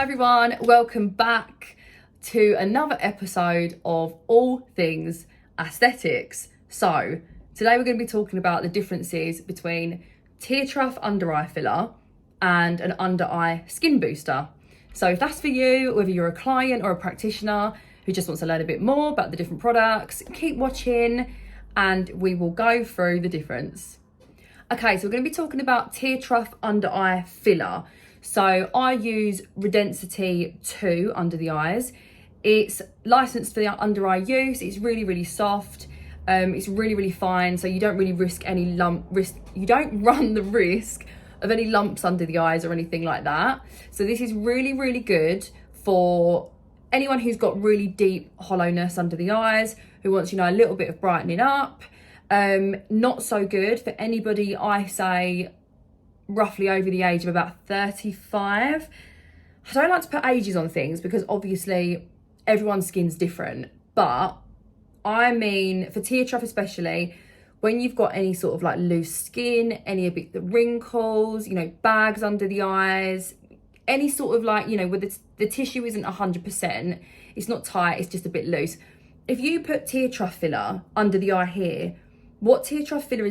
everyone, welcome back to another episode of All Things Aesthetics. So today we're going to be talking about the differences between tear trough under eye filler and an under eye skin booster. So if that's for you, whether you're a client or a practitioner who just wants to learn a bit more about the different products, keep watching and we will go through the difference. Okay, so we're going to be talking about tear trough under eye filler. So I use Redensity 2 under the eyes. It's licensed for the under eye use. It's really soft. It's really fine. So you don't really you don't run the risk of any lumps under the eyes or anything like that. So this is really good for anyone who's got really deep hollowness under the eyes, who wants, a little bit of brightening up. Not so good for anybody, I say, roughly over the age of about 35. I don't like to put ages on things because obviously everyone's skin's different, but I mean for tear trough especially, when you've got any sort of like loose skin, any of the wrinkles, bags under the eyes, any sort of like, where the tissue isn't 100%, it's not tight, it's just a bit loose. If you put tear trough filler under the eye here, what tear trough filler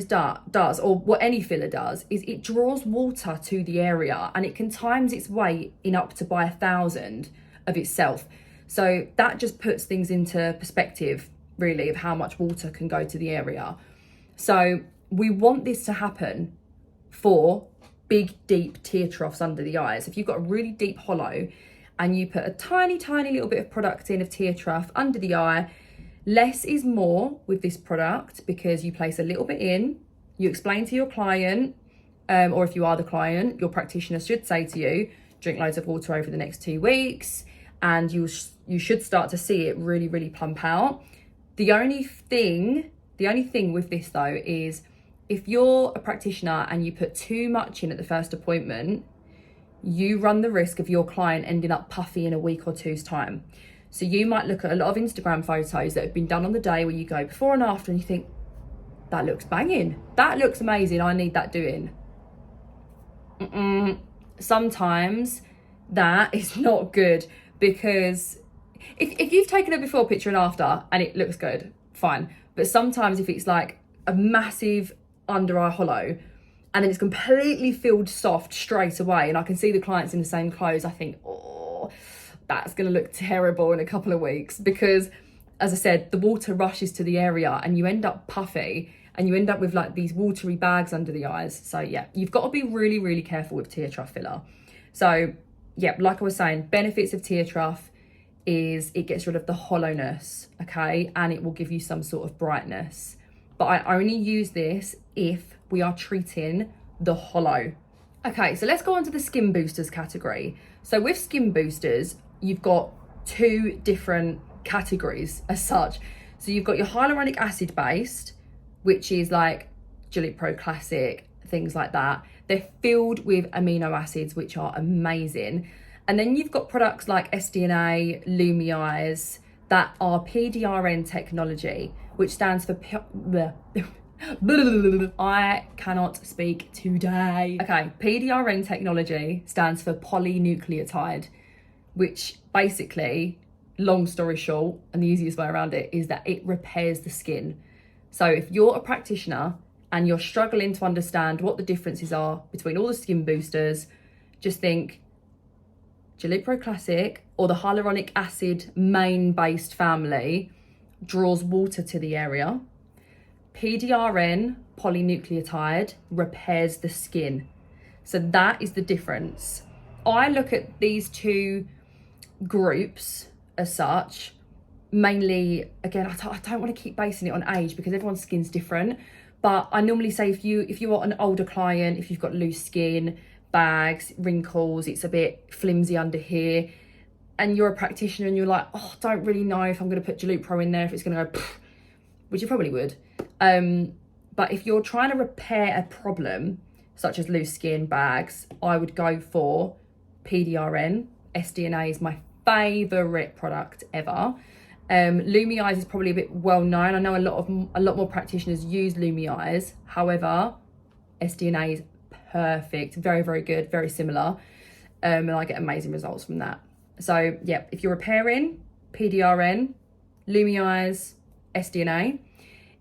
does, or what any filler does, is it draws water to the area and it can times its weight in up to by 1,000 of itself. So that just puts things into perspective, really, of how much water can go to the area. So we want this to happen for big, deep tear troughs under the eyes. If you've got a really deep hollow and you put a tiny little bit of product in of tear trough under the eye, less is more with this product because you place a little bit in, you explain to your client, or if you are the client, your practitioner should say to you, drink loads of water over the next 2 weeks, and you should start to see it really plump out. The only thing with this though is if you're a practitioner and you put too much in at the first appointment, you run the risk of your client ending up puffy in a week or two's time. So you might look at a lot of Instagram photos that have been done on the day where you go before and after and you think, that looks banging. That looks amazing. I need that doing. Sometimes that is not good because if you've taken a before picture and after and it looks good, fine. But sometimes if it's like a massive under eye hollow and then it's completely filled soft straight away and I can see the clients in the same clothes, I think, that's going to look terrible in a couple of weeks because, as I said, the water rushes to the area and you end up puffy and you end up with like these watery bags under the eyes. So yeah, you've got to be really careful with tear trough filler. So yeah, like I was saying, benefits of tear trough is it gets rid of the hollowness, okay? And it will give you some sort of brightness. But I only use this if we are treating the hollow. Okay, so let's go on to the skin boosters category. So with skin boosters, you've got 2 different categories as such. So you've got your hyaluronic acid based, which is like Jalupro Classic, things like that. They're filled with amino acids, which are amazing. And then you've got products like SDNA, Lumieyes, that are PDRN technology, which stands for I cannot speak today. Okay, PDRN technology stands for polynucleotide, which basically, long story short, and the easiest way around it is that it repairs the skin. So if you're a practitioner and you're struggling to understand what the differences are between all the skin boosters, just think Jalupro Classic or the hyaluronic acid main based family draws water to the area. PDRN, polynucleotide, repairs the skin. So that is the difference. I look at these 2 groups as such, mainly, again, I don't want to keep basing it on age because everyone's skin's different, but I normally say if you are an older client, if you've got loose skin, bags, wrinkles, it's a bit flimsy under here, and you're a practitioner and you're like, I don't really know if I'm going to put Jalupro in there, if it's going to go, which you probably would. But if you're trying to repair a problem, such as loose skin, bags, I would go for PDRN. SDNA is my favourite product ever. Lumieyes is probably a bit well known. I know a lot more practitioners use Lumieyes. However, SDNA is perfect, very good, very similar. and I get amazing results from that. So yeah, if you're repairing, PDRN, Lumieyes, SDNA.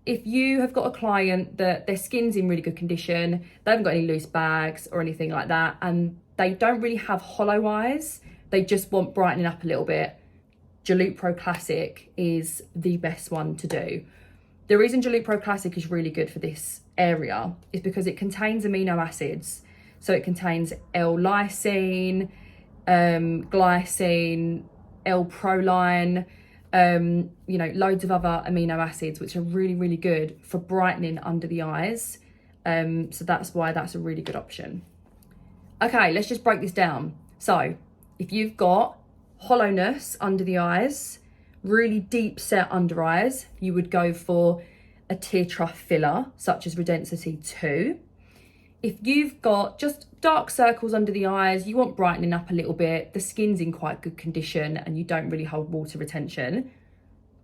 If you have got a client that their skin's in really good condition, they haven't got any loose bags or anything like that, and they don't really have hollow eyes, they just want brightening up a little bit, Jalupro Classic is the best one to do. The reason Jalupro Classic is really good for this area is because it contains amino acids. So it contains L-lysine, glycine, L-proline, loads of other amino acids, which are really, really good for brightening under the eyes. So that's why that's a really good option. Okay, let's just break this down. So if you've got hollowness under the eyes, really deep set under eyes, you would go for a tear trough filler, such as Redensity 2. If you've got just dark circles under the eyes, you want brightening up a little bit, the skin's in quite good condition and you don't really hold water retention,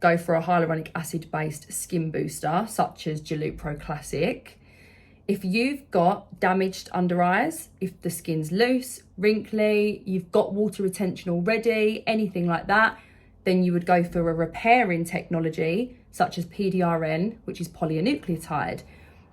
go for a hyaluronic acid based skin booster, such as Jalupro Classic. If you've got damaged under eyes, if the skin's loose, wrinkly, you've got water retention already, anything like that, then you would go for a repairing technology, such as PDRN, which is polynucleotide.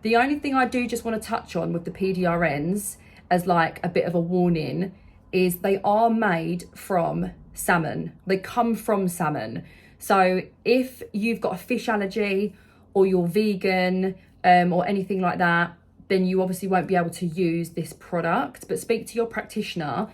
The only thing I do just want to touch on with the PDRNs as like a bit of a warning is they are made from salmon. They come from salmon. So if you've got a fish allergy or you're vegan or anything like that, then you obviously won't be able to use this product, but speak to your practitioner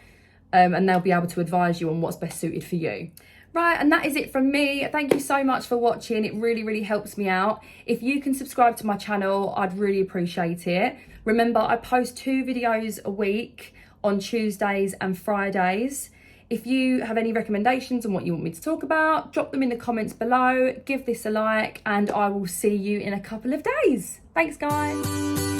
and they'll be able to advise you on what's best suited for you. Right, and that is it from me. Thank you so much for watching. It really, really helps me out. If you can subscribe to my channel, I'd really appreciate it. Remember, I post 2 videos a week on Tuesdays and Fridays. If you have any recommendations on what you want me to talk about, drop them in the comments below, give this a like, and I will see you in a couple of days. Thanks, guys.